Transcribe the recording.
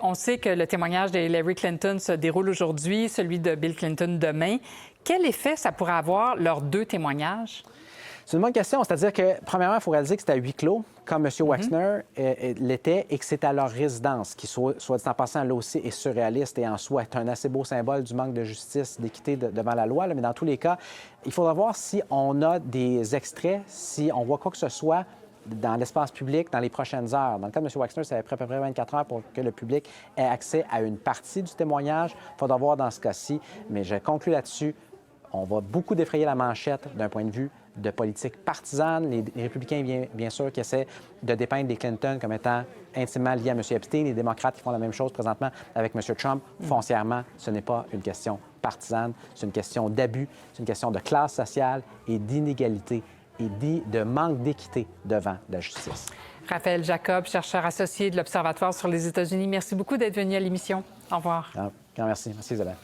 On sait que le témoignage de Hillary Clinton se déroule aujourd'hui, celui de Bill Clinton demain. Quel effet ça pourrait avoir, leurs deux témoignages? C'est une bonne question. C'est-à-dire que, premièrement, il faut réaliser que c'est à huis clos, comme M. Wexner l'était, et que c'est à leur résidence, qui, soit dit en passant, là aussi, est surréaliste et en soi est un assez beau symbole du manque de justice, d'équité devant la loi. Là. Mais dans tous les cas, il faudra voir si on a des extraits, si on voit quoi que ce soit dans l'espace public dans les prochaines heures. Dans le cas de M. Wexner, ça pris à peu près 24 heures pour que le public ait accès à une partie du témoignage. Il faudra voir dans ce cas-ci. Mais je conclue là-dessus. On va beaucoup défrayer la manchette d'un point de vue de politique partisane. Les républicains, bien sûr, qui essaient de dépeindre les Clinton comme étant intimement liés à M. Epstein. Les démocrates qui font la même chose présentement avec M. Trump. Foncièrement, ce n'est pas une question partisane. C'est une question d'abus, c'est une question de classe sociale et d'inégalité et de manque d'équité devant la justice. Raphaël Jacob, chercheur associé de l'Observatoire sur les États-Unis, merci beaucoup d'être venu à l'émission. Au revoir. Grand merci. Merci, Isabelle.